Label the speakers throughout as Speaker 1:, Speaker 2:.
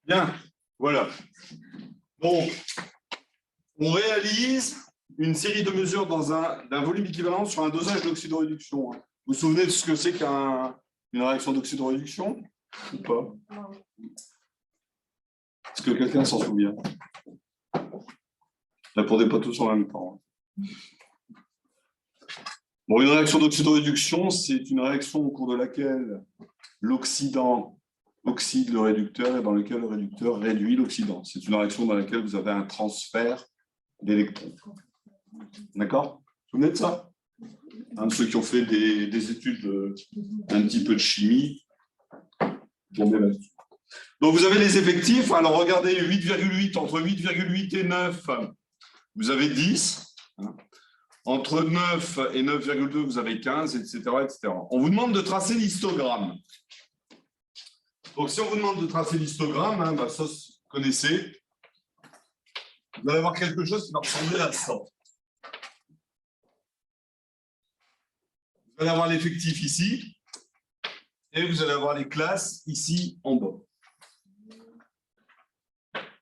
Speaker 1: Bien, voilà. Donc, on réalise une série de mesures d'un volume équivalent sur un dosage d'oxydoréduction. Vous vous souvenez de ce que c'est qu'une réaction d'oxydoréduction ou pas? Est-ce que quelqu'un s'en souvient? Répondez pas tous en même temps. Bon, une réaction d'oxydoréduction, c'est une réaction au cours de laquelle l'oxydant oxyde le réducteur et dans lequel le réducteur réduit l'oxydant. C'est une réaction dans laquelle vous avez un transfert d'électrons. D'accord? Vous vous souvenez de ça? Ceux qui ont fait des études un petit peu de chimie. Donc vous avez les effectifs. Alors regardez, 8,8, entre 8,8 et 9, vous avez 10. Entre 9 et 9,2, vous avez 15, etc., etc. On vous demande de tracer l'histogramme. Donc, si on vous demande de tracer l'histogramme, ça, vous connaissez, vous allez avoir quelque chose qui va ressembler à ça. Vous allez avoir l'effectif ici, et vous allez avoir les classes ici en bas.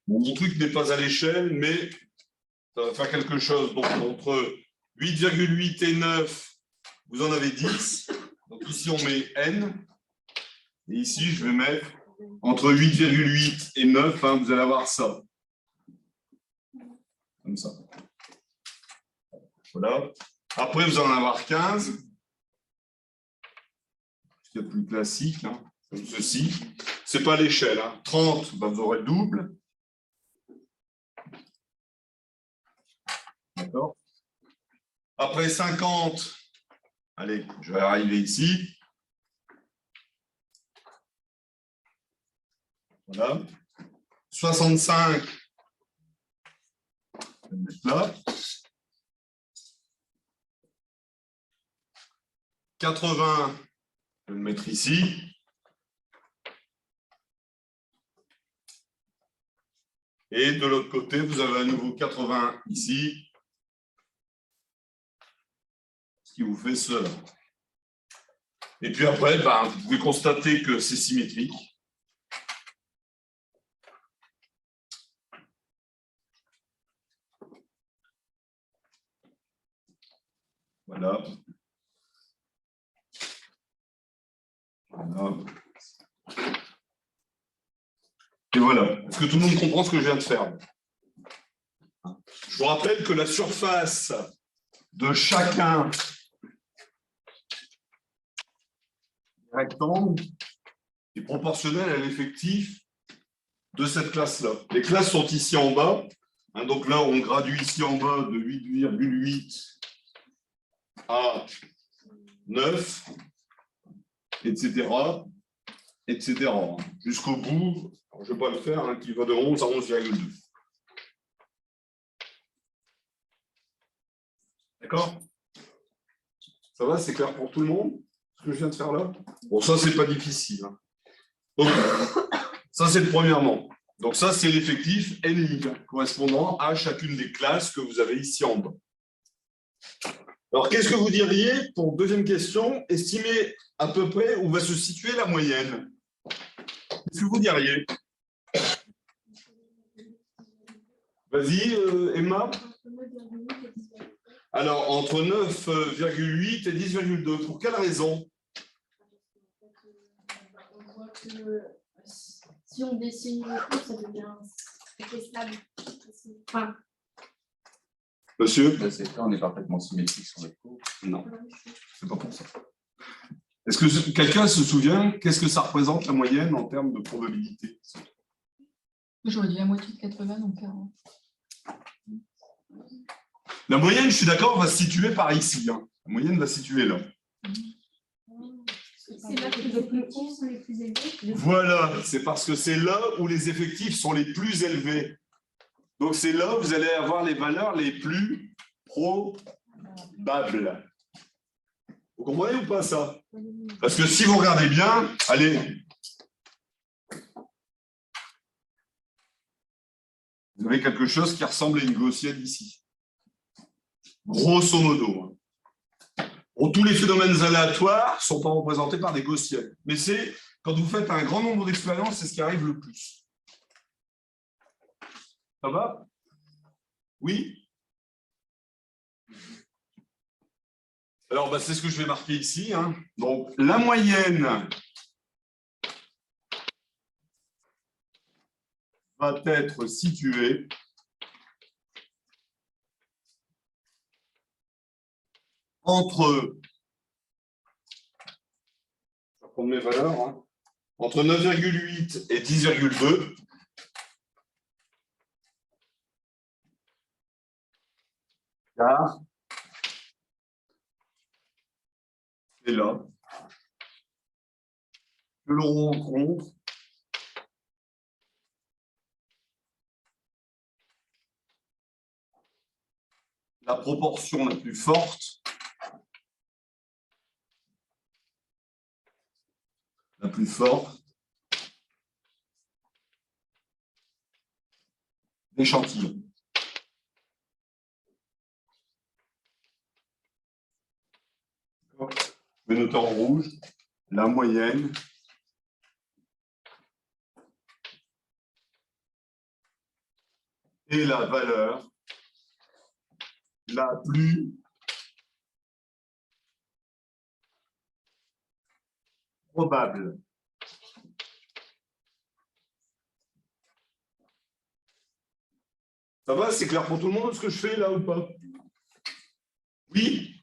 Speaker 1: Bon, mon truc n'est pas à l'échelle, mais ça va faire quelque chose. Donc, entre 8,8 et 9, vous en avez 10. Donc, ici, on met N. Et ici, je vais mettre entre 8,8 et 9, vous allez avoir ça. Comme ça. Voilà. Après, vous en avoir 15. Ce qui est plus classique, comme ceci. Ce n'est pas l'échelle. 30, vous aurez le double. D'accord. Après 50, allez, je vais arriver ici. Voilà. 65, je vais le mettre là. 80, je vais le mettre ici. Et de l'autre côté, vous avez à nouveau 80 ici. Ce qui vous fait cela. Et puis après, vous pouvez constater que c'est symétrique. Voilà. Voilà. Et voilà. Est-ce que tout le monde comprend ce que je viens de faire? Je vous rappelle que la surface de chacun rectangle est proportionnelle à l'effectif de cette classe-là. Les classes sont ici en bas. Donc là, on gradue ici en bas de 8,8 à 9, etc., etc. Jusqu'au bout, je ne vais pas le faire, qui va de 11 à 11,2. D'accord? Ça va, c'est clair pour tout le monde, ce que je viens de faire là? Bon, ça, c'est pas difficile. Donc, ça, c'est le premièrement. Donc, ça, c'est l'effectif N correspondant à chacune des classes que vous avez ici en bas. Alors, qu'est-ce que vous diriez pour deuxième question? Estimer à peu près où va se situer la moyenne. Qu'est-ce que vous diriez? Vas-y, Emma. Alors, entre 9,8 et 10,2. Pour quelle raison?
Speaker 2: On voit que si on dessine le coup, ça devient stable. Enfin,
Speaker 1: Monsieur?
Speaker 3: Dans ces cas, on est parfaitement symétrique sur le cours.
Speaker 1: Non, c'est pas pour ça. Est-ce que quelqu'un se souvient qu'est-ce que ça représente la moyenne en termes de probabilité?
Speaker 4: J'aurais dit la moitié de 80, donc 40.
Speaker 1: La moyenne, je suis d'accord, va se situer par ici. La moyenne va se situer là.
Speaker 2: c'est là que les effectifs sont les plus élevés.
Speaker 1: Voilà, c'est parce que c'est là où les effectifs sont les plus élevés. Donc c'est là où vous allez avoir les valeurs les plus probables. Vous comprenez ou pas ça? Parce que si vous regardez bien, allez. Vous avez quelque chose qui ressemble à une gaussienne ici. Grosso modo. Bon, tous les phénomènes aléatoires ne sont pas représentés par des gaussiennes. Mais c'est, quand vous faites un grand nombre d'expériences, c'est ce qui arrive le plus. Ça va? Oui? Alors, bah, c'est ce que je vais marquer ici, hein. Donc, la moyenne va être située entre, je vais prendre mes valeurs, hein, entre 9,8 et 10,2. Car c'est là que l'on rencontre la proportion la plus forte, d'échantillons. Je vais noter en rouge la moyenne et la valeur la plus probable. Ça va, c'est clair pour tout le monde ce que je fais là ou pas? Oui?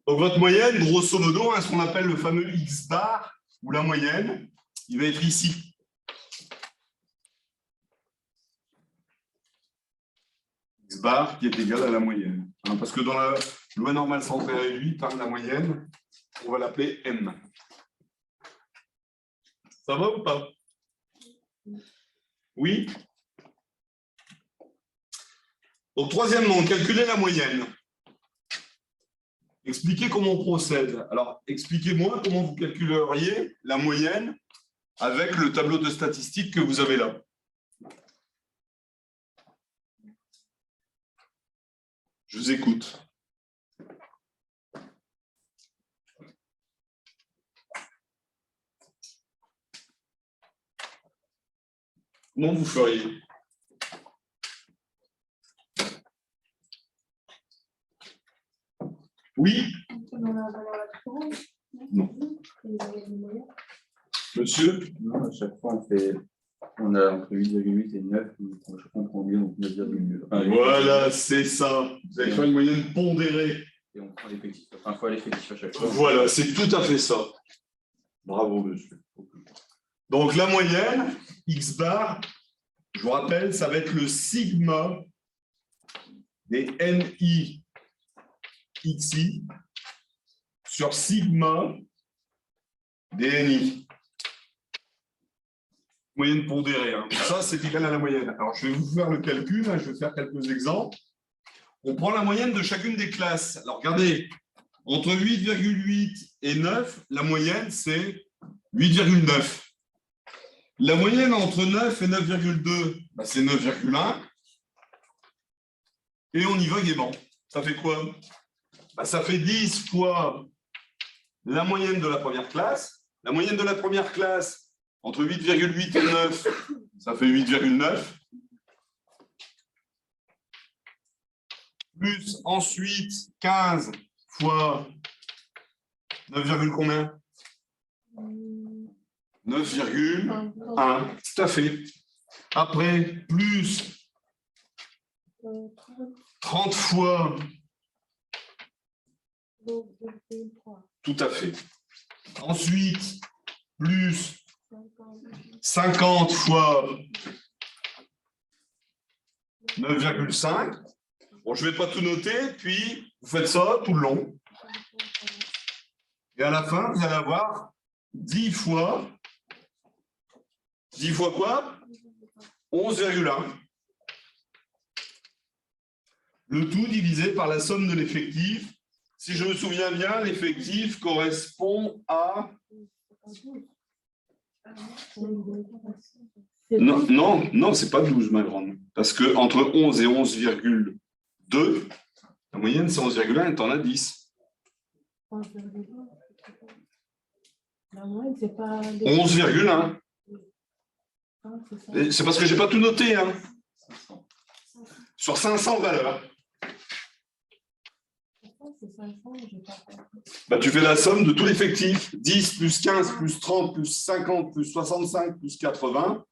Speaker 1: Donc votre moyenne, grosso modo, hein, ce qu'on appelle le fameux X bar, ou la moyenne, il va être ici. X bar qui est égal à la moyenne. Hein, parce que dans la loi normale centrée réduite, hein, la moyenne, on va l'appeler M. Ça va ou pas? Oui? Donc troisièmement, calculer la moyenne. Expliquez comment on procède. Alors, expliquez-moi comment vous calculeriez la moyenne avec le tableau de statistiques que vous avez là. Je vous écoute. Comment vous feriez? Oui? Non. Monsieur?
Speaker 3: Non, à chaque fois, on a entre 8,8 et 9, je comprends bien, donc 9,2.
Speaker 1: Voilà, c'est ça. Vous allez faire une moyenne pondérée.
Speaker 3: Et on prend l'effectif, enfin, il faut l'effectif à chaque fois.
Speaker 1: Voilà, c'est tout à fait ça. Bravo, monsieur. Donc, la moyenne, X bar, je vous rappelle, ça va être le sigma des NI XI sur sigma des NI. Moyenne pondérée. Hein. Ça, c'est égal à la moyenne. Alors, je vais vous faire le calcul. Hein, je vais faire quelques exemples. On prend la moyenne de chacune des classes. Alors, regardez, entre 8,8 et 9, la moyenne, c'est 8,9. La moyenne entre 9 et 9,2, bah, c'est 9,1. Et on y va gaiement. Ça fait quoi? Bah, ça fait 10 fois la moyenne de la première classe. La moyenne de la première classe, entre 8,8 et 9, ça fait 8,9. Plus ensuite 15 fois 9, combien? 9,1. Tout à fait. Après, plus 30 fois. Tout à fait. Ensuite, plus 50 fois 9,5. Bon, je ne vais pas tout noter, puis vous faites ça tout le long. Et à la fin, vous allez avoir 10 fois. 10 fois quoi? 11,1. Le tout divisé par la somme de l'effectif. Si je me souviens bien, l'effectif correspond à... Non, c'est pas 12, ma grande. Parce que entre 11 et 11,2, la moyenne, c'est 11,1 et tu en as 10.
Speaker 5: La moyenne, c'est pas...
Speaker 1: 11,1. C'est parce que je n'ai pas tout noté. Hein. Sur 500 valeurs,
Speaker 5: C'est 500, j'ai pas fait.
Speaker 1: bah, tu fais la somme de tout l'effectif. 10 plus 15 plus 30 plus 50 plus 65 plus 80.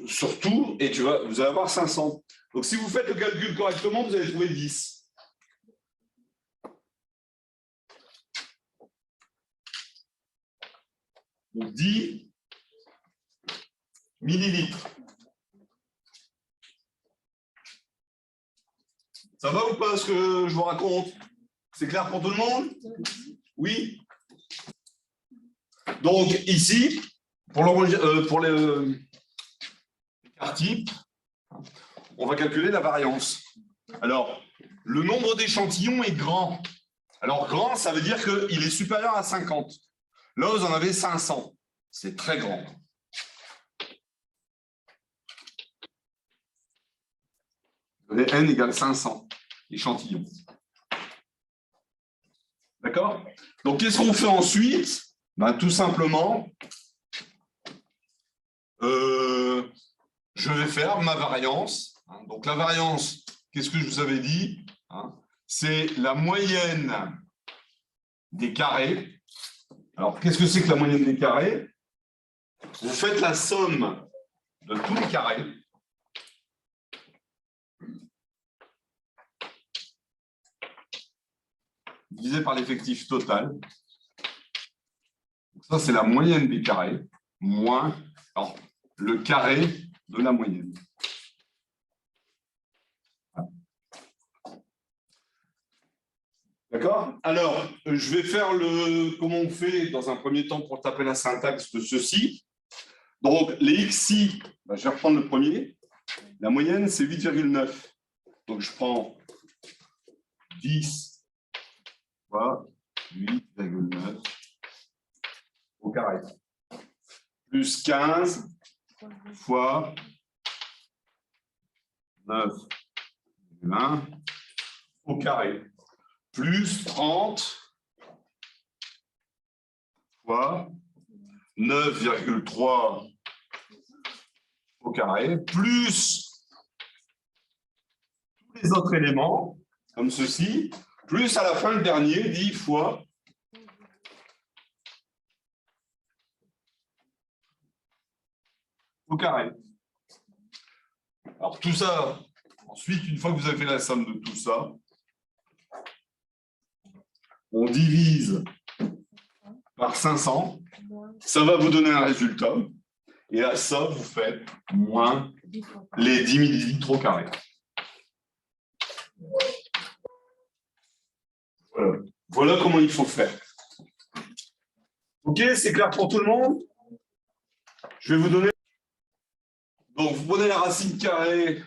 Speaker 1: Sur tout, et vous allez avoir 500. Donc, si vous faites le calcul correctement, vous allez trouver 10. Donc, 10 millilitres. Ça va ou pas ce que je vous raconte? C'est clair pour tout le monde? Oui? Donc, ici, pour les écarts types, on va calculer la variance. Alors, le nombre d'échantillons est grand. Alors, grand, ça veut dire qu'il est supérieur à 50. Là, vous en avez 500. C'est très grand. Vous avez n égale 500 échantillons. D'accord? Donc, qu'est-ce qu'on fait ensuite? Ben, tout simplement, je vais faire ma variance. Donc, la variance, qu'est-ce que je vous avais dit? C'est la moyenne des carrés. Alors, qu'est-ce que c'est que la moyenne des carrés? Vous faites la somme de tous les carrés. Divisé par l'effectif total. Ça, c'est la moyenne des carrés, moins le carré de la moyenne. D'accord? Alors, je vais faire comment on fait dans un premier temps pour taper la syntaxe de ceci. Donc, les xi, je vais reprendre le premier. La moyenne, c'est 8,9. Donc, je prends 10 fois 8,9 au carré. Plus 15 fois 9,1 au carré. Plus 30 fois 9,3 au carré, plus tous les autres éléments, comme ceci, plus à la fin le dernier, 10 fois au carré. Alors tout ça, ensuite, une fois que vous avez fait la somme de tout ça, on divise par 500, ça va vous donner un résultat, et à ça, vous faites moins les 10 millilitres au carré. Voilà. Voilà comment il faut faire. Ok, c'est clair pour tout le monde? Je vais vous donner... Donc, vous prenez la racine carrée,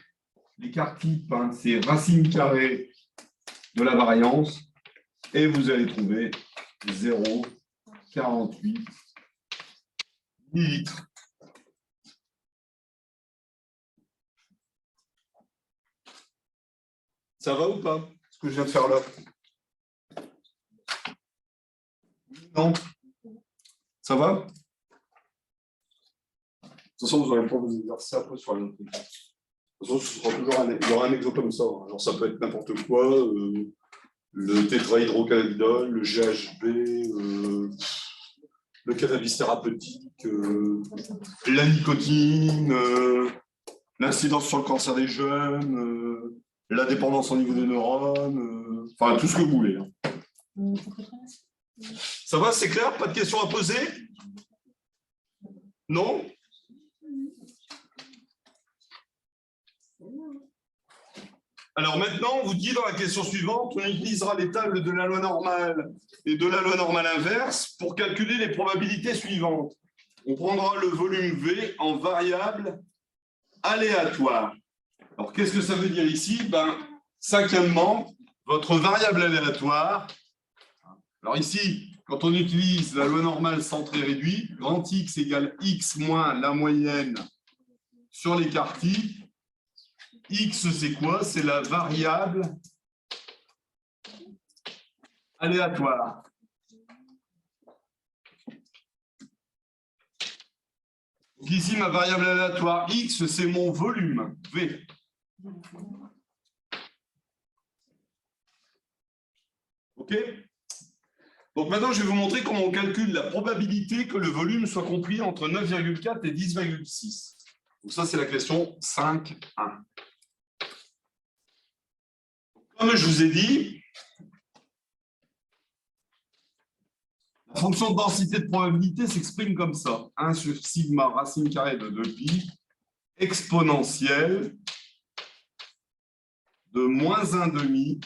Speaker 1: l'écart type, c'est racine carrée de la variance, et vous allez trouver 0,48 millilitres. Ça va ou pas, ce que je viens de faire là? Non? Ça va? De toute façon, vous n'aurez pas vous exercer après sur la note. De toute façon, ce sera toujours il y aura un exemple comme ça. Alors, ça peut être n'importe quoi. Le tétrahydrocannabinol, le GHB, le cannabis thérapeutique, la nicotine, l'incidence sur le cancer des jeunes, la dépendance au niveau des neurones, enfin tout ce que vous voulez. Ça va, c'est clair? Pas de questions à poser? Non? Alors maintenant, on vous dit dans la question suivante, on utilisera les tables de la loi normale et de la loi normale inverse pour calculer les probabilités suivantes. On prendra le volume V en variable aléatoire. Alors, qu'est-ce que ça veut dire ici? Cinquièmement, votre variable aléatoire. Alors ici, quand on utilise la loi normale centrée réduite, grand X égale X moins la moyenne sur l'écart type. X, c'est quoi? C'est la variable aléatoire. Donc ici, ma variable aléatoire X, c'est mon volume, V. OK? Donc maintenant, je vais vous montrer comment on calcule la probabilité que le volume soit compris entre 9,4 et 10,6. Donc ça, c'est la question 5.1. Comme je vous ai dit, la fonction de densité de probabilité s'exprime comme ça. 1 sur sigma racine carrée de 2pi exponentielle de moins 1,5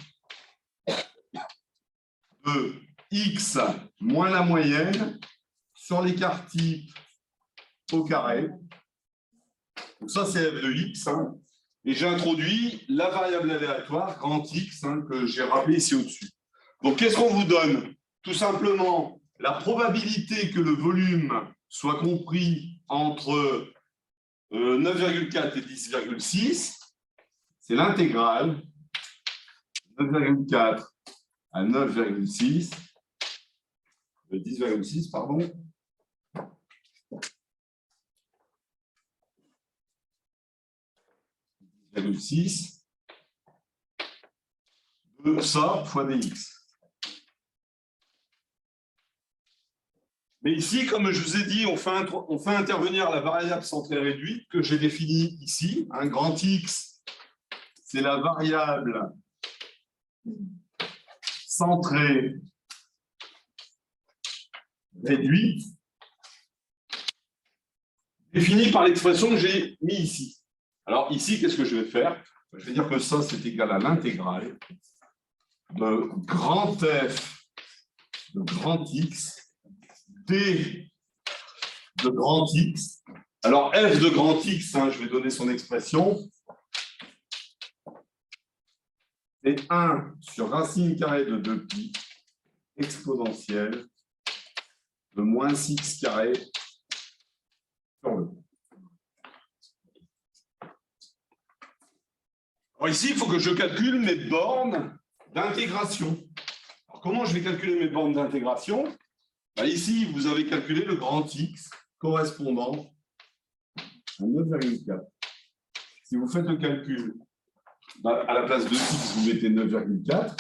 Speaker 1: de x moins la moyenne sur l'écart type au carré. Donc ça, c'est f de x. Hein. Et j'ai introduit la variable aléatoire, grand X, hein, que j'ai rappelé ici au-dessus. Donc, qu'est-ce qu'on vous donne? Tout simplement, la probabilité que le volume soit compris entre 9,4 et 10,6, c'est l'intégrale 9,4 à 9,6, 10,6, pardon. De 6 de ça fois dx. Mais ici, comme je vous ai dit, on fait intervenir la variable centrée réduite que j'ai définie ici. Un grand X, c'est la variable centrée réduite, définie par l'expression que j'ai mise ici. Alors ici, qu'est-ce que je vais faire? Je vais dire que ça, c'est égal à l'intégrale de grand F de grand X, D de grand X. Alors F de grand X, hein, je vais donner son expression. C'est 1 sur racine carrée de 2pi exponentielle de moins 6 carré sur le. Alors ici, il faut que je calcule mes bornes d'intégration. Alors comment je vais calculer mes bornes d'intégration? Ben ici, vous avez calculé le grand X correspondant à 9,4. Si vous faites le calcul, ben à la place de X, vous mettez 9,4,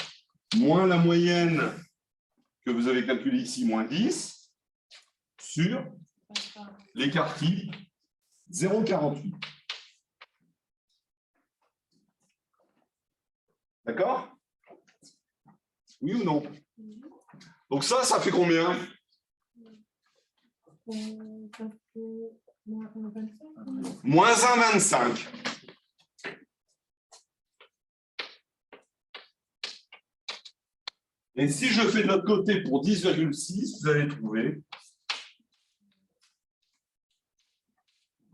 Speaker 1: moins la moyenne que vous avez calculée ici, moins 10, sur l'écart type 0,48. D'accord? Oui ou non? Donc ça fait combien? Moins 1,25. Et si je fais de l'autre côté pour 10,6, vous allez trouver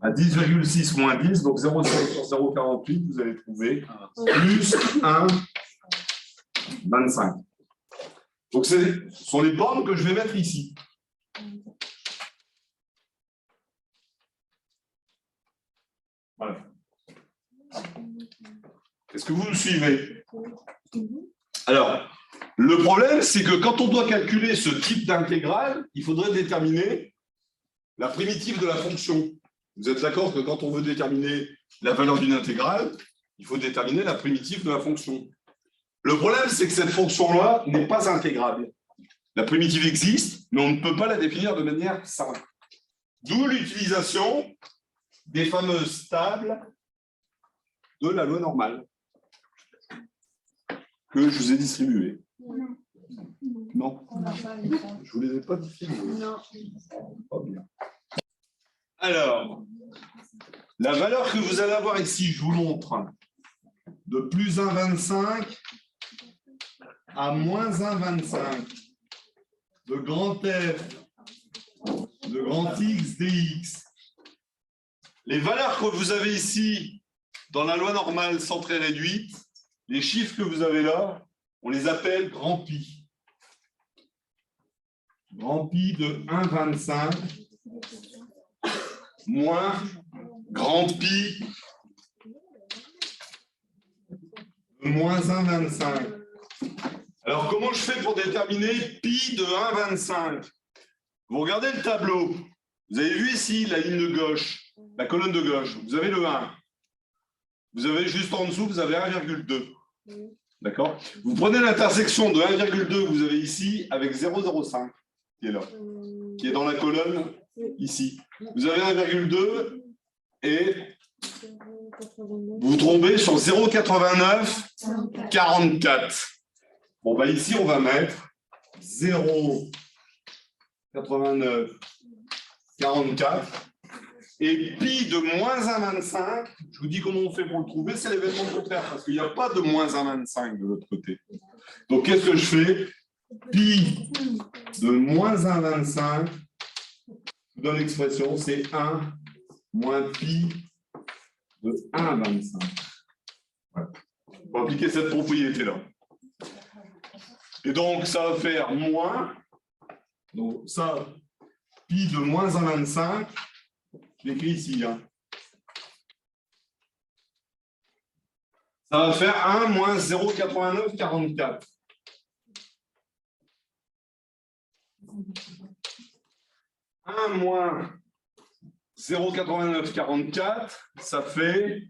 Speaker 1: à 10,6 moins 10, donc 0,5 sur 0,48, vous allez trouver plus 1,25. Donc, ce sont les bornes que je vais mettre ici. Voilà. Est-ce que vous me suivez? Alors, le problème, c'est que quand on doit calculer ce type d'intégrale, il faudrait déterminer la primitive de la fonction. Vous êtes d'accord que quand on veut déterminer la valeur d'une intégrale, il faut déterminer la primitive de la fonction. Le problème, c'est que cette fonction-là n'est pas intégrable. La primitive existe, mais on ne peut pas la définir de manière simple. D'où l'utilisation des fameuses tables de la loi normale que je vous ai distribuées. Non, je ne vous les ai pas distribuées.
Speaker 2: Non.
Speaker 1: Pas bien. Alors, la valeur que vous allez avoir ici, je vous montre, de plus 1,25 à moins 1,25 de grand F, de grand X, dx. Les valeurs que vous avez ici, dans la loi normale centrée réduite, les chiffres que vous avez là, on les appelle grand pi. Grand pi de 1,25 moins grand pi de moins 1,25. Alors, comment je fais pour déterminer pi de 1,25? Vous regardez le tableau. Vous avez vu ici la ligne de gauche, la colonne de gauche. Vous avez le 1. Vous avez juste en dessous, vous avez 1,2. D'accord? Vous prenez l'intersection de 1,2 que vous avez ici avec 0,05 qui est là, qui est dans la colonne ici. Vous avez 1,2 et vous tombez sur 0,8944. Bon, bah ici, on va mettre 0,8944 et pi de moins 1,25. Je vous dis comment on fait pour le trouver, c'est l'événement contraire parce qu'il n'y a pas de moins 1,25 de l'autre côté. Donc, qu'est-ce que je fais? Pi de moins 1,25, je vous donne l'expression, c'est 1 moins pi de 1,25. Voilà. On va appliquer cette propriété-là. Et donc, ça va faire moins, donc ça, pi de moins 1,25, je l'écris ici. Hein. Ça va faire 1 moins 0,8944. 1 moins 0,8944, ça fait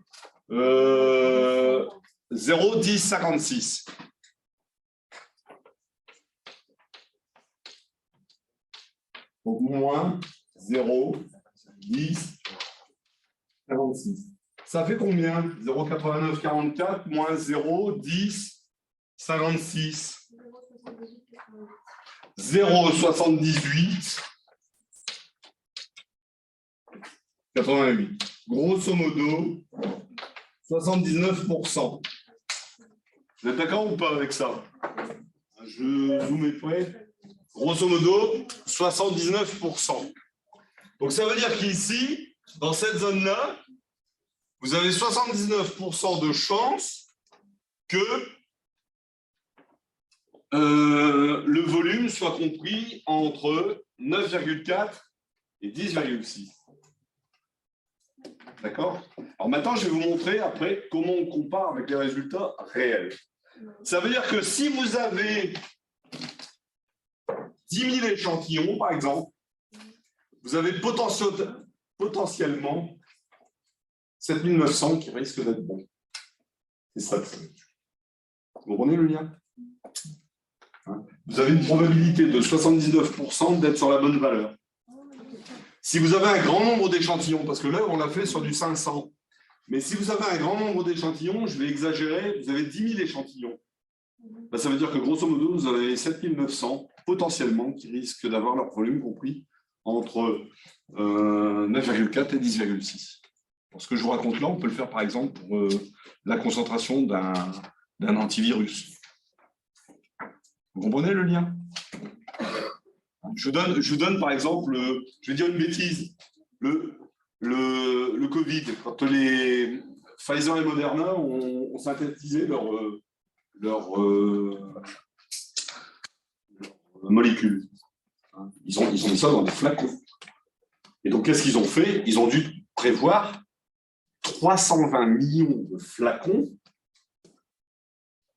Speaker 1: 0,1056. Donc moins 0,1056. Ça fait combien? 0,8944 moins 0,1056. 0,78. 88. Grosso modo, 79%. Vous êtes d'accord ou pas avec ça? Je zoome près. Grosso modo, 79%. Donc ça veut dire qu'ici, dans cette zone-là, vous avez 79% de chance que le volume soit compris entre 9,4 et 10,6. D'accord? Alors maintenant, je vais vous montrer après comment on compare avec les résultats réels. Ça veut dire que si vous avez 10 000 échantillons, par exemple, vous avez potentiellement 7 900 qui risquent d'être bons. C'est ça. Vous comprenez le lien? Vous avez une probabilité de 79% d'être sur la bonne valeur. Si vous avez un grand nombre d'échantillons, parce que là, on l'a fait sur du 500, mais si vous avez un grand nombre d'échantillons, je vais exagérer, vous avez 10 000 échantillons. Ben, ça veut dire que grosso modo, vous avez 7 900 potentiellement qui risquent d'avoir leur volume compris entre 9,4 et 10,6. Pour ce que je vous raconte là, on peut le faire par exemple pour la concentration d'un antivirus. Vous comprenez le lien? Je vous donne par exemple, je vais dire une bêtise, le Covid, quand les Pfizer et Moderna ont synthétisé leur molécules. Ils ont mis ça dans des flacons. Et donc, qu'est-ce qu'ils ont fait? Ils ont dû prévoir 320 millions de flacons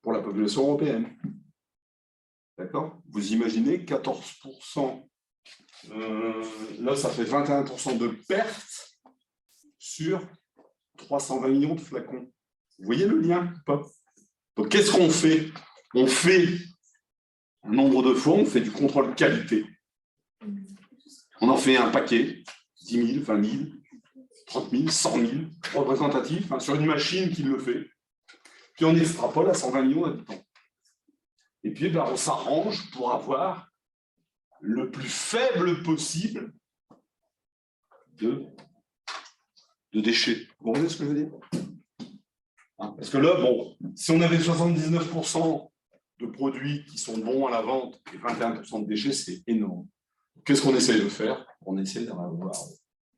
Speaker 1: pour la population européenne. D'accord? Vous imaginez 14%, là ça fait 21% de pertes sur 320 millions de flacons. Vous voyez le lien ou pas? Donc qu'est-ce qu'on fait? On fait un nombre de fois, on fait du contrôle qualité. On en fait un paquet, 10 000, 20 000, 30 000, 100 000 représentatifs, sur une machine qui le fait. Puis on extrapole à 120 millions d'habitants. Et puis, on s'arrange pour avoir le plus faible possible de déchets. Vous comprenez ce que je veux dire? Parce que là, bon, si on avait 79% de produits qui sont bons à la vente et 21% de déchets, c'est énorme. Qu'est-ce qu'on essaye de faire? On essaie d'avoir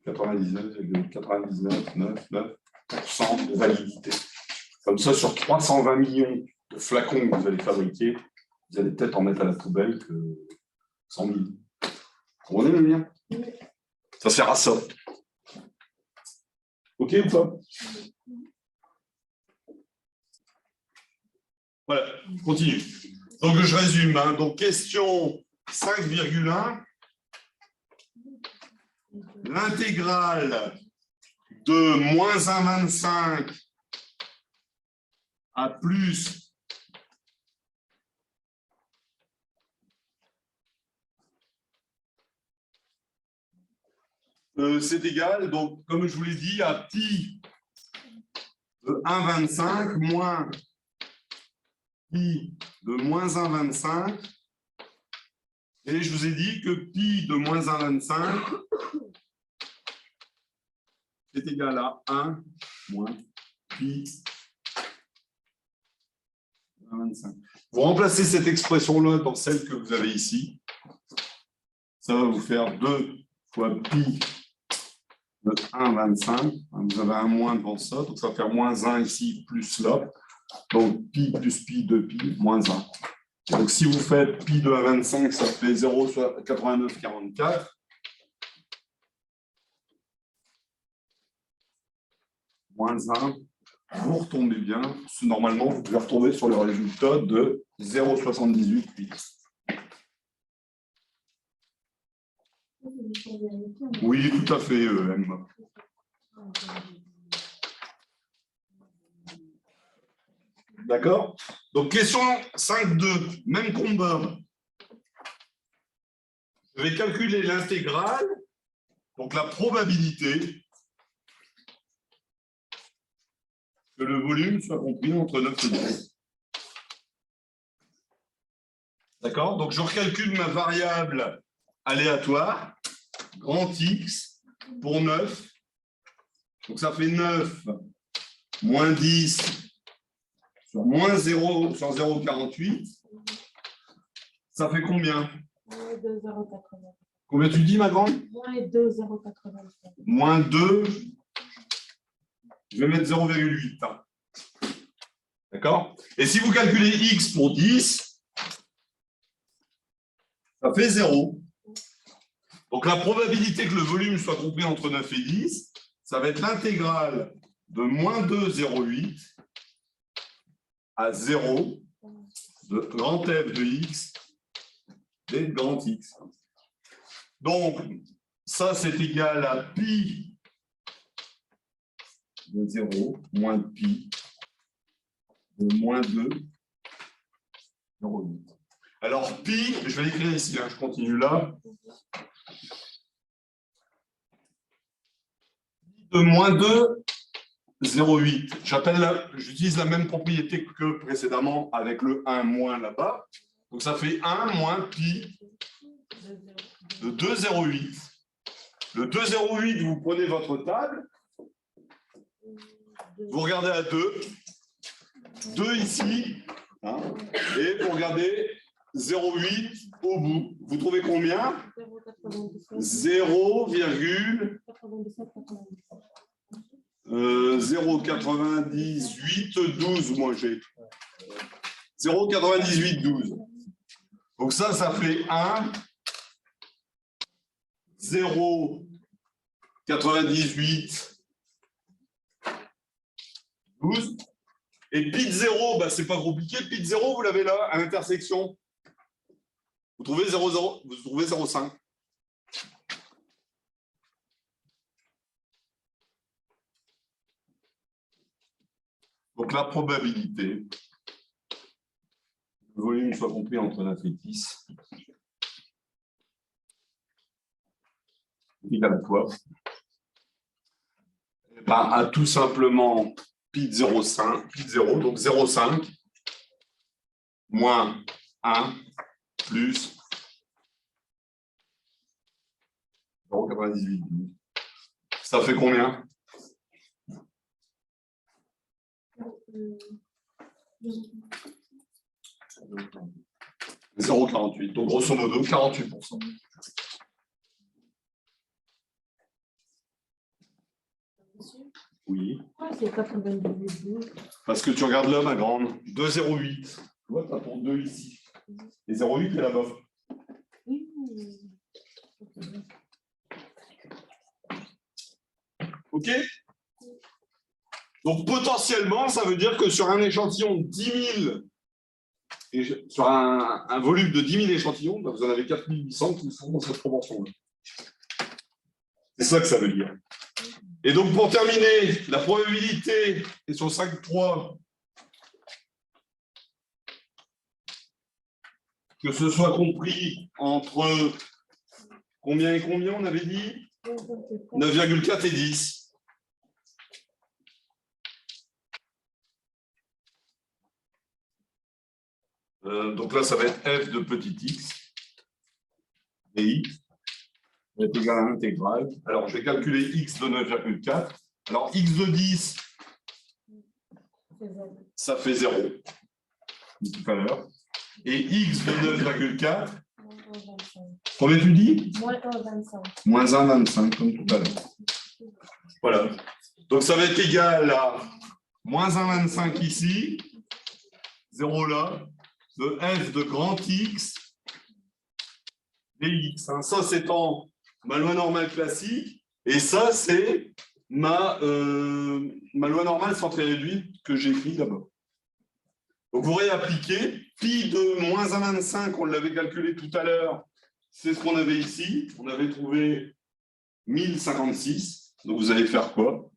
Speaker 1: 99,9999% de validité. Comme ça, sur 320 millions de flacons que vous allez fabriquer, vous allez peut-être en mettre à la poubelle que 100 000. Vous comprenez le lien? Ça sert à ça. OK ou pas? Voilà, je continue. Donc, je résume. Donc, question 5,1. l'intégrale de moins 1,25 à plus c'est égal, donc comme je vous l'ai dit, à pi de 1,25 moins pi de moins 1,25. Et je vous ai dit que pi de moins 1,25 est égal à 1 moins pi de 1,25. Vous remplacez cette expression-là dans celle que vous avez ici. Ça va vous faire 2 fois pi de 1,25. Vous avez un moins devant ça, donc ça va faire moins 1 ici, plus là. Donc pi plus pi de pi, moins 1. Donc si vous faites pi de 1,25, ça fait 0,8944. Moins 1. Vous retombez bien. Normalement, vous devez retomber sur le résultat de 0,788. Oui, tout à fait, Emma. D'accord? Donc, question 5.2, même combat. Je vais calculer l'intégrale, donc la probabilité que le volume soit compris entre 9 et 10. D'accord? Donc, je recalcule ma variable aléatoire, grand X, pour 9. Donc, ça fait 9 moins 10 sur moins 0 sur 0,48. Ça fait combien?
Speaker 5: Moins 2,080.
Speaker 1: Combien tu dis, ma grande?
Speaker 5: Moins 2,080.
Speaker 1: Moins 2. Je vais mettre 0,8. Hein. D'accord? Et si vous calculez X pour 10, ça fait 0. Donc la probabilité que le volume soit compris entre 9 et 10, ça va être l'intégrale de moins 2,08 à 0 de grand F de X et de grand X. Donc, ça, c'est égal à pi de 0 moins de pi de moins 2, 0,8. Alors, pi, je vais l'écrire ici, hein, je continue là. De moins 2, 0,8. J'utilise la même propriété que précédemment avec le 1 moins là-bas. Donc, ça fait 1 moins pi de 2,08. Le 2,08, vous prenez votre table, vous regardez à 2, 2 ici, hein, et vous regardez 0,8 au bout. Vous trouvez combien? 0,09812, moi j'ai. 0,9812. Donc ça fait 1, 0,98 12. Et pi de 0, bah, c'est pas compliqué. Pi de 0, vous l'avez là, à l'intersection. Vous trouvez 0,0, vous trouvez 0,5. Donc la probabilité que le volume soit compris entre 9 et 10 est égal à quoi? Ben, à tout simplement pi de 0,5, pi de 0, donc 0,5 moins 1 plus 0,98. Ça fait combien? 0,48. Donc grosso modo 48%. Oui.
Speaker 5: C'est 98.
Speaker 1: Parce que tu regardes là, ma grande, 2,08. Tu vois, tu as ton 2 ici. Et 0,8 est là-bas. OK? Donc potentiellement, ça veut dire que sur un échantillon de 10 000, et sur un volume de 10 000 échantillons, ben vous en avez 4 800 qui sont dans cette proportion-là. C'est ça que ça veut dire. Et donc, pour terminer, la probabilité est sur 5,3 que ce soit compris entre combien et combien, on avait dit 9,4 et 10. Donc là, ça va être f de petit x et x va être égal à l'intégrale. Alors, je vais calculer x de 9,4. Alors, x de 10, ça fait 0, tout à l'heure. Et x de 9,4, combien tu dis?
Speaker 2: Moins 1,25.
Speaker 1: Moins 1,25, comme tout à l'heure. Voilà. Donc, ça va être égal à moins 1,25 ici, 0 là, de f de grand X dx. Ça, c'est en ma loi normale classique. Et ça, c'est ma loi normale centrée réduite que j'ai écrit là-bas. Donc, vous réappliquez. Pi de moins 1,25, on l'avait calculé tout à l'heure. C'est ce qu'on avait ici. On avait trouvé 1056. Donc, vous allez faire quoi?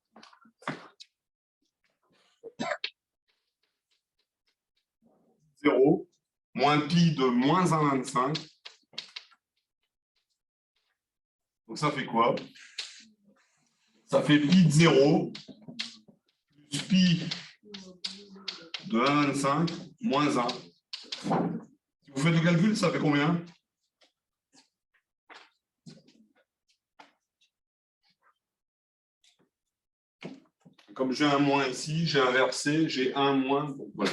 Speaker 1: Zéro moins pi de moins 1,25. Donc, ça fait quoi? Ça fait pi de 0 plus pi de 1,25 moins 1. Si vous faites le calcul, ça fait combien? Comme j'ai un moins ici, j'ai inversé, j'ai un moins. Donc voilà.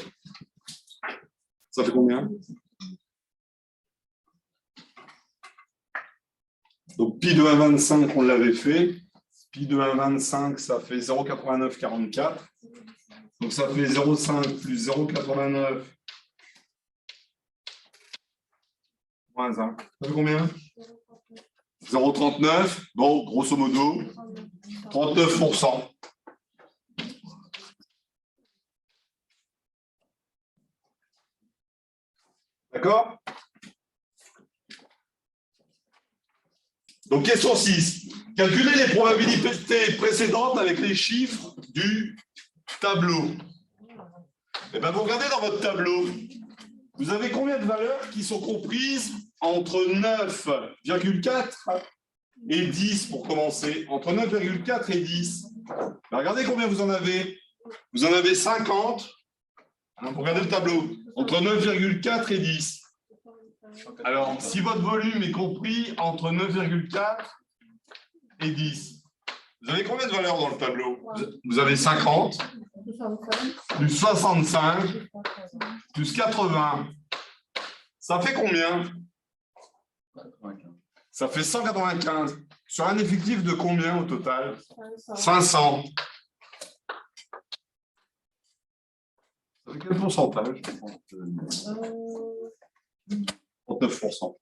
Speaker 1: Ça fait combien? Donc pi de 1,25, on l'avait fait. Pi de 1,25, ça fait 0,8944. Donc ça fait 0,5 plus 0,89 moins 1. Ça fait combien? 0,39. Donc, grosso modo, 39%. D'accord? Donc, question 6. Calculez les probabilités précédentes avec les chiffres du tableau. Eh bien, vous regardez dans votre tableau. Vous avez combien de valeurs qui sont comprises entre 9,4 et 10 pour commencer? Entre 9,4 et 10. Ben, regardez combien vous en avez. Vous en avez 50. Vous regardez le tableau. Entre 9,4 et 10. Alors, si votre volume est compris entre 9,4 et 10, vous avez combien de valeurs dans le tableau? Vous avez 50, plus 65, plus 80. Ça fait combien? Ça fait 195. Sur un effectif de combien au total? 500. Ça fait quel pourcentage? 39%.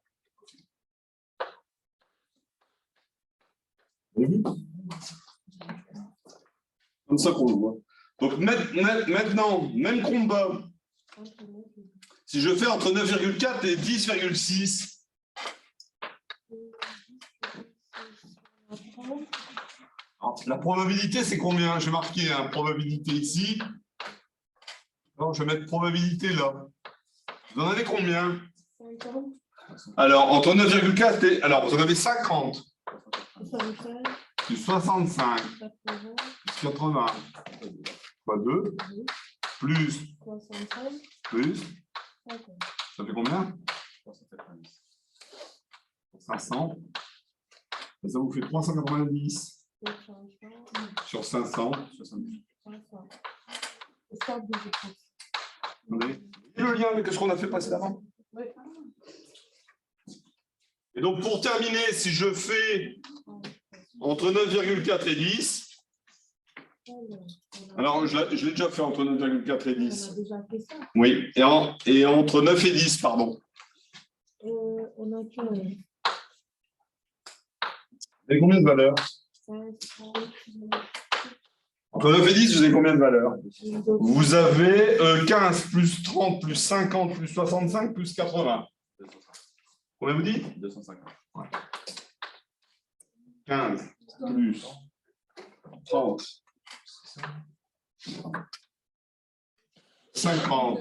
Speaker 1: Comme ça qu'on le voit. Donc maintenant, même combat. Si je fais entre 9,4 et 10,6, la probabilité, c'est combien? J'ai marqué probabilité ici. Alors, je vais mettre probabilité là. Vous en avez combien?
Speaker 2: 50.
Speaker 1: Alors, entre 9,4 et... Alors, vous en avez 50.
Speaker 2: 75.
Speaker 1: Plus 65.
Speaker 2: 80.
Speaker 1: Plus 80. Fois 2. Plus.
Speaker 2: 65.
Speaker 1: Plus.
Speaker 2: 50.
Speaker 1: Ça fait combien? 500. Et ça vous fait 390. Sur 500.
Speaker 2: 500.
Speaker 1: Attendez. Et le lien avec ce qu'on a fait précédemment?
Speaker 2: Oui.
Speaker 1: Et donc, pour terminer, si je fais entre 9,4 et 10, alors je l'ai déjà fait entre 9,4 et 10.
Speaker 2: On a déjà fait ça.
Speaker 1: Oui, et entre 9 et 10, pardon.
Speaker 2: On a que
Speaker 1: Vous avez combien de valeurs?
Speaker 2: 5,
Speaker 1: Entre 9 et 10, vous avez combien de valeurs? Vous avez 15 plus 30 plus 50 plus 65 plus 80. Combien vous dites?
Speaker 3: 250.
Speaker 1: Ouais. 15 plus 30, 50,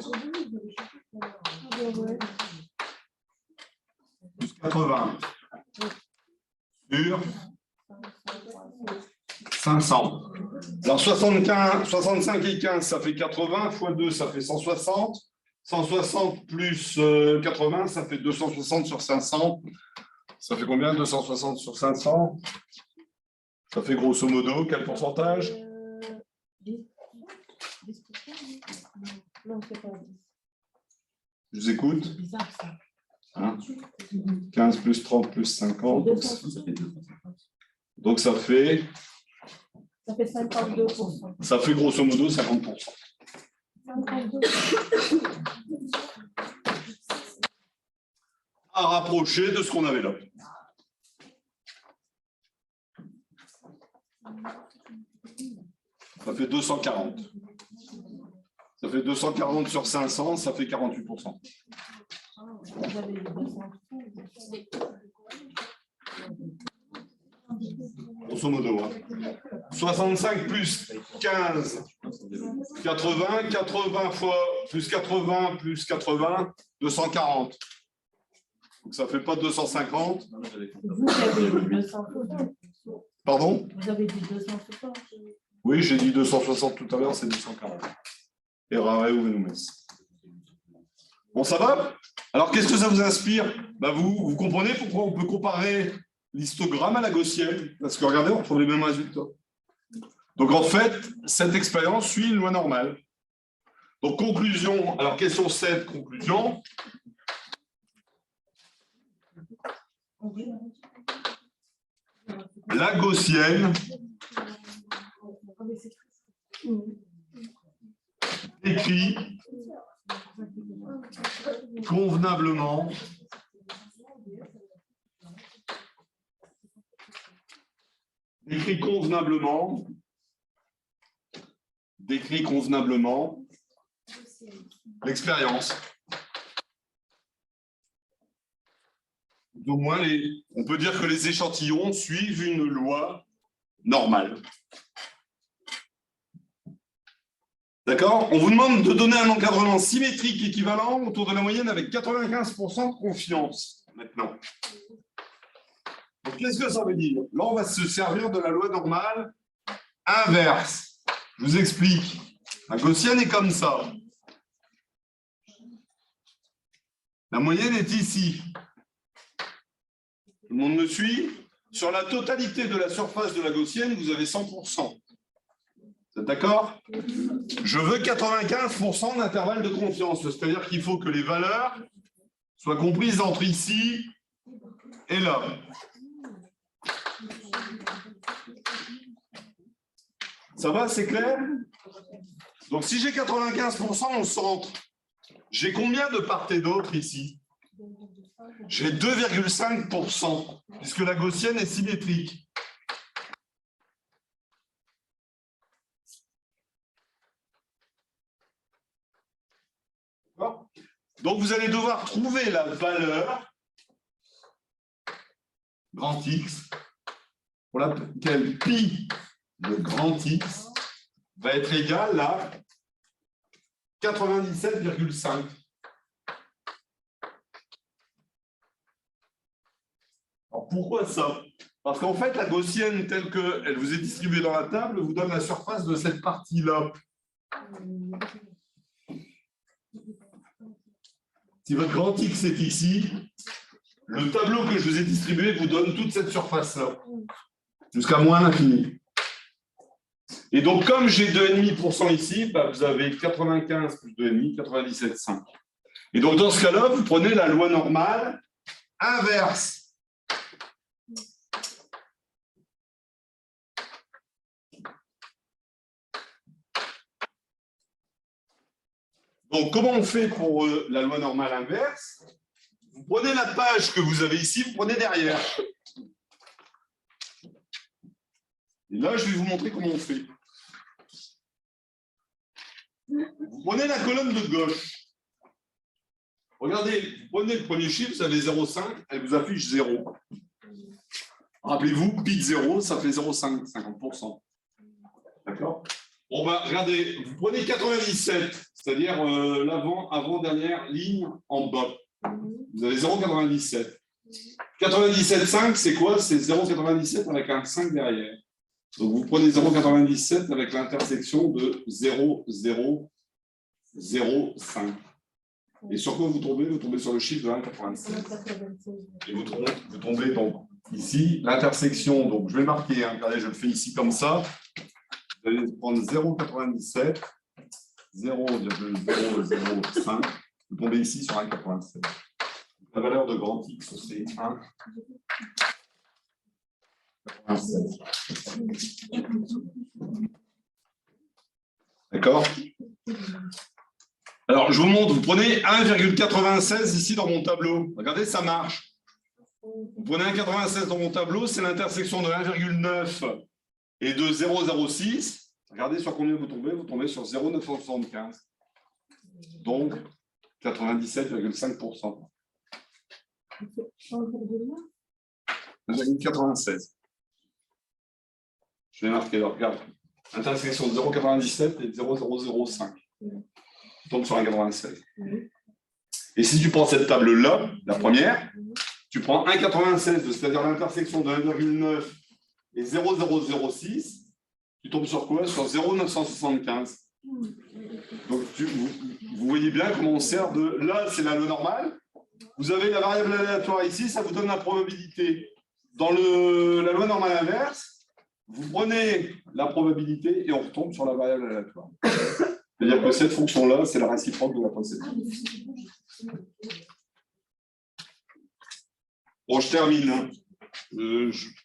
Speaker 1: plus 80, sur 500. Alors 75, 65 et 15, ça fait 80, fois 2, ça fait 160. 160 plus 80, ça fait 260 sur 500. Ça fait combien 260 sur 500? Ça fait grosso modo quel pourcentage?
Speaker 5: 10%. Non, c'est pas 10.
Speaker 1: Je vous écoute.
Speaker 5: C'est bizarre ça.
Speaker 1: Hein 15 plus 30 plus 50.
Speaker 5: 250.
Speaker 1: Donc ça fait
Speaker 5: 52%.
Speaker 1: Ça fait grosso modo 50%.
Speaker 5: 52%.
Speaker 1: À rapprocher de ce qu'on avait là. Ça fait 240. Ça fait 240 sur 500, ça fait 48%.
Speaker 5: Vous avez eu 200.
Speaker 1: Grosso modo. Hein. 65 plus 15, 80, 80 fois plus 80 plus 80, 240. Donc ça ne fait pas 250.
Speaker 5: Vous avez eu 260.
Speaker 1: Pardon?
Speaker 5: Vous avez dit 260.
Speaker 1: Oui, j'ai dit 260 tout à l'heure, c'est 240. Errare uvenumes. Bon, ça va? Alors, qu'est-ce que ça vous inspire? Bah, vous comprenez pourquoi on peut comparer l'histogramme à la gaussienne? Parce que regardez, on trouve les mêmes résultats. Donc, en fait, cette expérience suit une loi normale. Donc, conclusion. Alors, question 7, conclusion. La gaussienne décrit convenablement l'expérience. Au moins, on peut dire que les échantillons suivent une loi normale. D'accord? On vous demande de donner un encadrement symétrique équivalent autour de la moyenne avec 95% de confiance, maintenant. Donc, qu'est-ce que ça veut dire? Là, on va se servir de la loi normale inverse. Je vous explique. La gaussienne est comme ça. La moyenne est ici. Tout le monde me suit? Sur la totalité de la surface de la gaussienne, vous avez 100%. Vous êtes d'accord? Je veux 95% d'intervalle de confiance. C'est-à-dire qu'il faut que les valeurs soient comprises entre ici et là. Ça va, c'est clair? Donc, si j'ai 95% au centre, j'ai combien de part et d'autre ici? J'ai 2,5%, puisque la gaussienne est symétrique. Donc, vous allez devoir trouver la valeur grand X pour laquelle pi de grand X va être égal à 97,5. Alors, pourquoi ça? Parce qu'en fait, la gaussienne telle qu'elle vous est distribuée dans la table vous donne la surface de cette partie-là. Si votre grand X est ici, le tableau que je vous ai distribué vous donne toute cette surface-là, jusqu'à moins l'infini. Et donc, comme j'ai 2,5% ici, bah, vous avez 95 plus 2,5, 97,5. Et donc, dans ce cas-là, vous prenez la loi normale inverse. Donc, comment on fait pour la loi normale inverse? Vous prenez la page que vous avez ici, vous prenez derrière. Et là, je vais vous montrer comment on fait. Vous prenez la colonne de gauche. Regardez, vous prenez le premier chiffre, vous avez 0,5, elle vous affiche 0. Rappelez-vous, pic 0, ça fait 0,5, 50%. D'accord? Bon, ben, regardez, vous prenez 97, c'est-à-dire avant-dernière ligne en bas. Vous avez 0,97. 97,5, c'est quoi? C'est 0,97 avec un 5 derrière. Donc, vous prenez 0,97 avec l'intersection de 0,005. Et sur quoi vous tombez? Vous tombez sur le chiffre de 1,96. Et vous tombez donc ici, l'intersection, donc je vais marquer, hein, regardez, je le fais ici comme ça. Vous allez prendre 0,97, 0,005, vous tombez ici sur 1,96. La valeur de grand X, c'est 1,96. D'accord? Alors, je vous montre, vous prenez 1,96 ici dans mon tableau. Regardez, ça marche. Vous prenez 1,96 dans mon tableau, c'est l'intersection de 1,9 et de 0,06. Regardez sur combien vous tombez sur 0,975. Donc, 97,5%. 1,96. Je vais marquer, alors, regarde. Intersection de 0,97 et de 0,005. Tu tombes sur 1,96. Et si tu prends cette table-là, la première, tu prends 1,96, c'est-à-dire l'intersection de 1,9 et 0,006, tu tombes sur quoi? Sur 0,975. Donc, vous voyez bien comment on sert de... Là, c'est la loi normale. Vous avez la variable aléatoire ici, ça vous donne la probabilité. Dans la loi normale inverse, vous prenez la probabilité et on retombe sur la variable aléatoire. C'est-à-dire que cette fonction-là, c'est la réciproque de la précédente. Bon, je termine.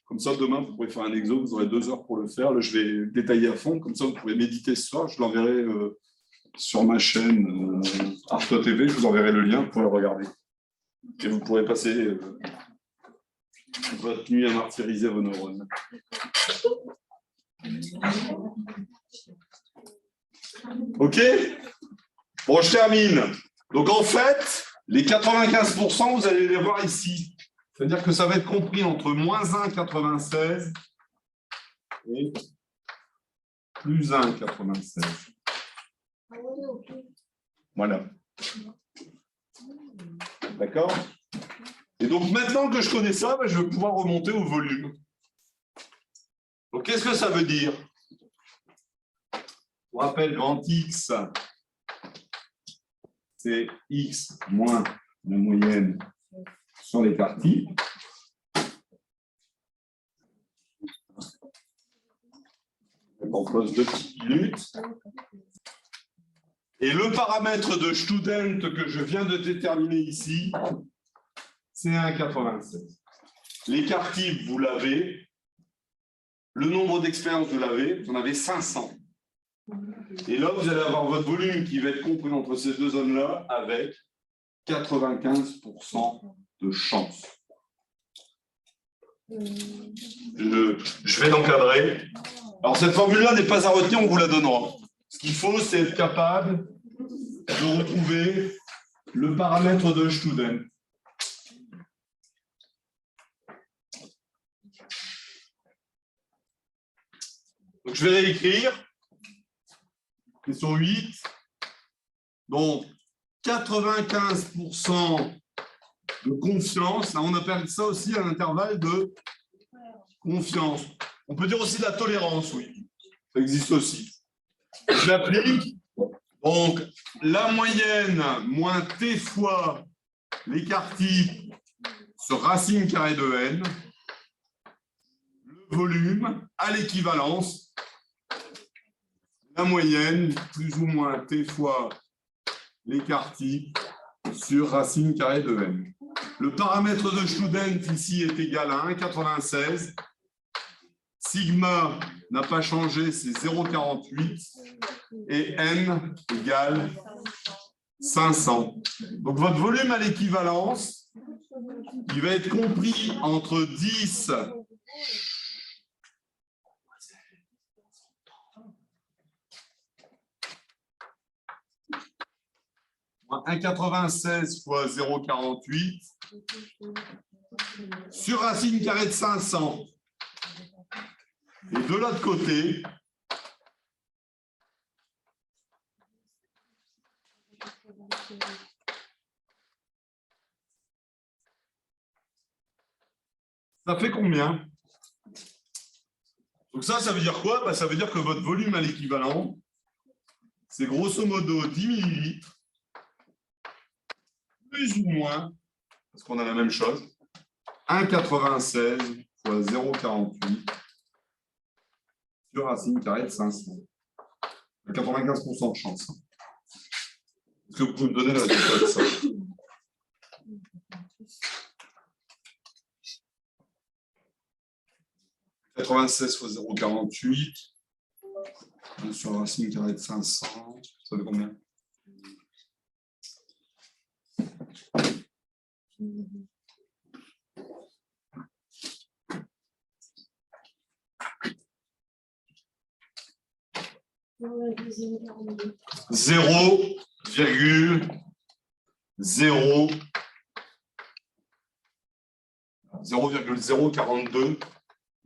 Speaker 1: Comme ça, demain, vous pourrez faire un exo, vous aurez 2 heures pour le faire. Là, je vais détailler à fond, comme ça, vous pourrez méditer ce soir. Je l'enverrai sur ma chaîne Arto TV, je vous enverrai le lien, vous pourrez le regarder. Et vous pourrez passer votre nuit à martyriser vos neurones. Ok? Bon, je termine. Donc, en fait, les 95%, vous allez les voir ici. C'est-à-dire que ça va être compris entre moins 1,96 et plus 1,96. Voilà. D'accord? Et donc, maintenant que je connais ça, je vais pouvoir remonter au volume. Donc, qu'est-ce que ça veut dire? Je vous rappelle, grand X, c'est X moins la moyenne sur l'écart type. On pose 2 petites minutes. Et le paramètre de student que je viens de déterminer ici, c'est 1,96. L'écart type, vous l'avez. Le nombre d'expériences, vous l'avez. Vous en avez 500. Et là, vous allez avoir votre volume qui va être compris entre ces deux zones-là avec 95% de chance. Je vais l'encadrer. Alors, cette formule-là n'est pas à retenir, on vous la donnera. Ce qu'il faut, c'est être capable de retrouver le paramètre de student. Donc, je vais réécrire. Question 8. Donc, 95% de confiance. Là, on appelle ça aussi un intervalle de confiance. On peut dire aussi de la tolérance, oui. Ça existe aussi. Je l'applique. Donc, la moyenne moins t fois l'écart type sur racine carrée de n. Le volume à l'équivalence. La moyenne plus ou moins t fois l'écart type sur racine carrée de n. Le paramètre de student ici est égal à 1,96. Sigma n'a pas changé, c'est 0,48. Et n égale 500. Donc votre volume à l'équivalence, il va être compris entre 10 1,96 fois 0,48 sur racine carrée de 500. Et de l'autre côté, ça fait combien? Donc ça veut dire quoi? Ça veut dire que votre volume à l'équivalent, c'est grosso modo 10 millilitres, plus ou moins, parce qu'on a la même chose, 1,96 fois 0,48 sur racine carrée de 500. 95% de chance. Est-ce que vous pouvez me donner la résultat de ça? « 96 fois 0,48 sur racine carrée de 500, ça fait combien? Zéro virgule 0,042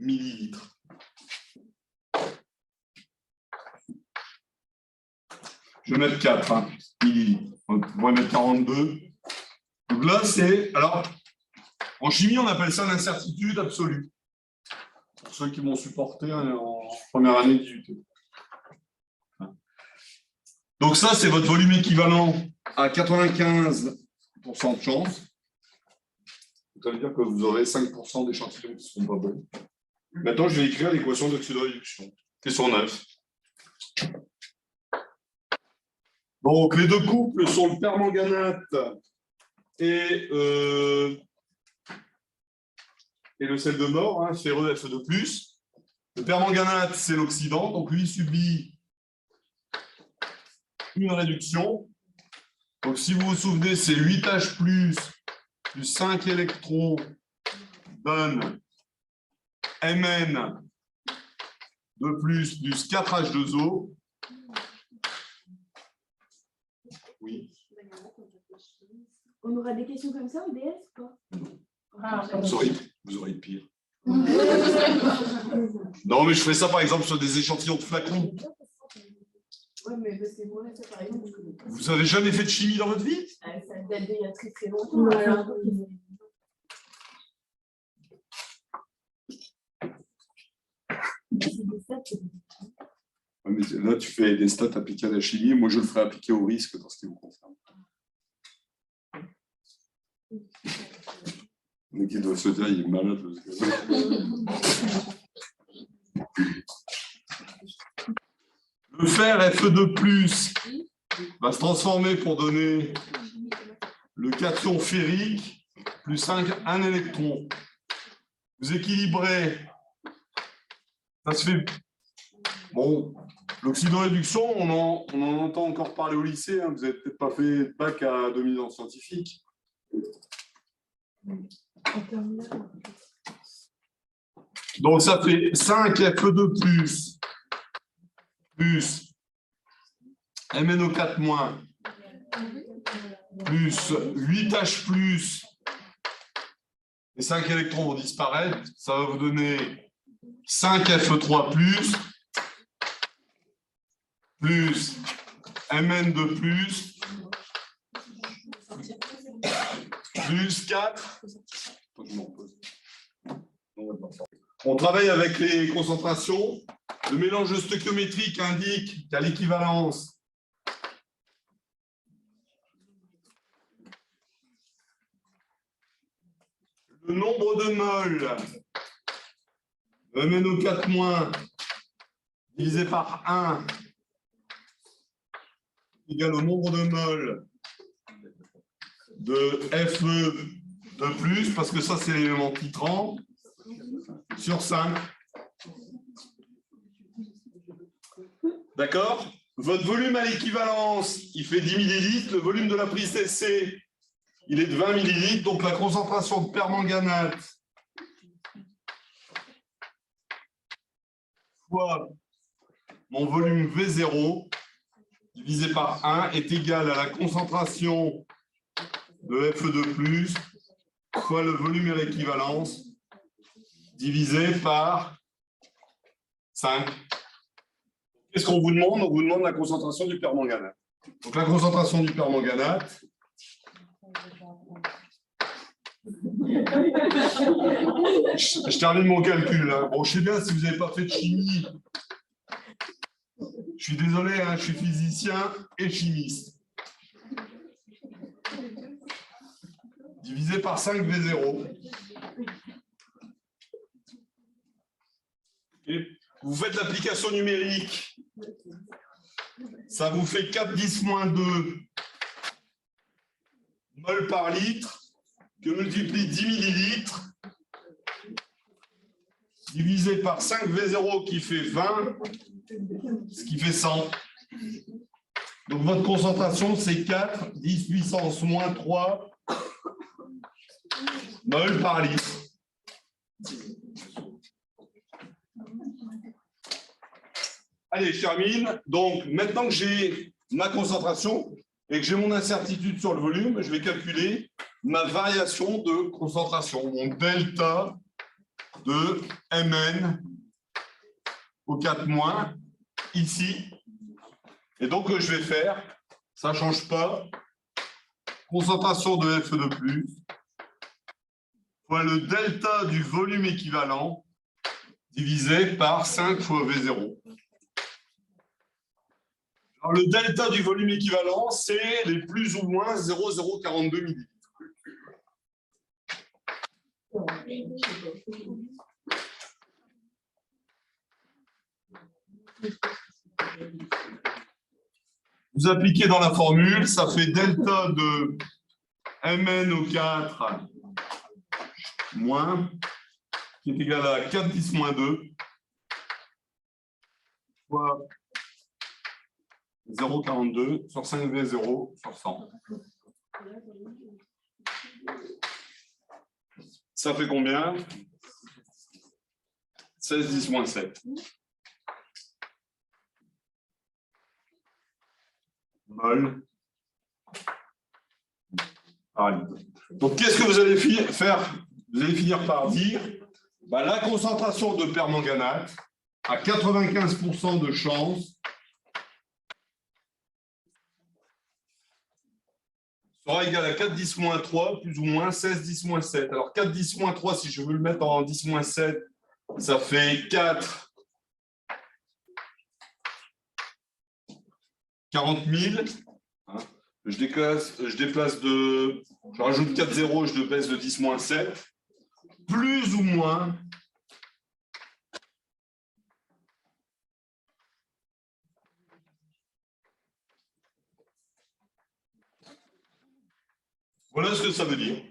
Speaker 1: millilitres. Je vais mettre 4 millilitres. On pourrait mettre 42. Donc là, c'est... Alors, en chimie, on appelle ça l'incertitude absolue. Pour ceux qui m'ont supporté en première année de DUT. Donc ça, c'est votre volume équivalent à 95% de chance. Ça veut dire que vous aurez 5% d'échantillons qui ne seront pas bons. Maintenant, je vais écrire l'équation d'oxydoréduction. Question 9. Donc, les deux couples sont le permanganate et le sel de mort, ferreux Fe2+. Le permanganate, c'est l'oxydant, donc lui subit une réduction. Donc, si vous vous souvenez, c'est 8H+, plus 5 électrons donne Mn de plus 4H2O. Oui.
Speaker 2: On aura des questions comme ça en DS ou pas?
Speaker 1: Vous aurez le pire. Non, mais je fais ça par exemple sur des échantillons de flacons.
Speaker 2: Ouais, mais c'est moi, ça par exemple.
Speaker 1: Vous avez jamais fait de chimie dans votre vie?
Speaker 2: Ça date d'il y a très très longtemps. Alors,
Speaker 1: Mais là, tu fais des stats appliquées à la chimie. Moi, je le ferai appliquer au risque dans ce qui vous concerne. Le mec qui doit se dire, il est malade. Le fer Fe2+ va se transformer pour donner le cation ferrique plus un électron. Vous équilibrez. Ça se fait. Bon, l'oxydoréduction, on en entend encore parler au lycée. Vous n'avez peut-être pas fait de bac à dominante scientifique. Donc, ça fait 5 Fe2+ plus MnO4- plus 8H+, et 5 électrons vont disparaître. Ça va vous donner 5 Fe3+, plus Mn2+, plus 4. On travaille avec les concentrations. Le mélange stöchiométrique indique qu'à l'équivalence, le nombre de moles de MnO4- divisé par 1 égale au nombre de moles de Fe2+, parce que ça, c'est l'élément titrant, sur 5. D'accord? Votre volume à l'équivalence, il fait 10 millilitres. Le volume de la prise d'essai, il est de 20 millilitres. Donc, la concentration de permanganate fois mon volume V0 divisé par 1 est égal à la concentration de Fe2+ fois le volume et l'équivalence divisé par 5. Qu'est-ce qu'on vous demande? On vous demande la concentration du permanganate. Donc la concentration du permanganate, je termine mon calcul là. Bon, je sais bien si vous n'avez pas fait de chimie. Je suis désolé, hein, je suis physicien et chimiste. Divisé par 5 V0. Et vous faites l'application numérique. Ça vous fait 4-10-2 mol par litre que multiplie 10 millilitres divisé par 5 V0 qui fait 20, ce qui fait 100. Donc votre concentration, c'est 4, 10 puissance moins 3 mol par litre. Allez, je termine. Donc, maintenant que j'ai ma concentration et que j'ai mon incertitude sur le volume, je vais calculer ma variation de concentration, mon delta de Mn au 4- ici. Et donc, je vais faire, ça ne change pas, concentration de Fe2+, fois le delta du volume équivalent divisé par 5 fois V0. Alors, le delta du volume équivalent, c'est les plus ou moins 0,042 millilitres. Vous appliquez dans la formule, ça fait delta de Mn au 4 moins, qui est égal à 4-10-2 fois 0,42 sur 5V0 sur 100. Ça fait combien? 16-10-7. Mol par litre. Donc, qu'est-ce que vous allez faire? Vous allez finir par dire la concentration de permanganate a 95% de chance sera égal à 4-10-3 plus ou moins 16-10-7. Alors 4-10-3, si je veux le mettre en 10-7, ça fait 4 40 000. Je déplace de. Je rajoute 4 zéros, je baisse de 10-7. Plus ou moins. Voilà ce que ça veut dire.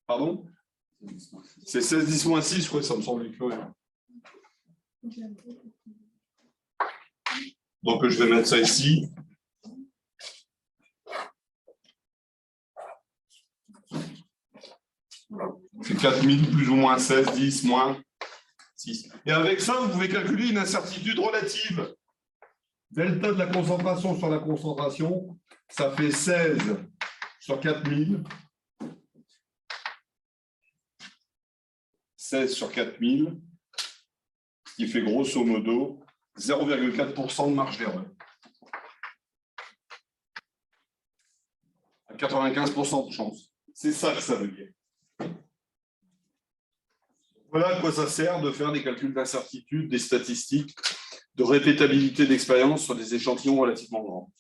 Speaker 1: Pardon? C'est 16-10-6, ouais, ça me semble curieux. Donc, je vais mettre ça ici. C'est 4000 plus ou moins 16, 10, moins 6. Et avec ça, vous pouvez calculer une incertitude relative. Delta de la concentration sur la concentration, ça fait 16 sur 4000. 16 sur 4000, ce qui fait grosso modo 0,4% de marge d'erreur. À 95% de chance. C'est ça que ça veut dire. Voilà à quoi ça sert de faire des calculs d'incertitude, des statistiques, de répétabilité d'expérience sur des échantillons relativement grands.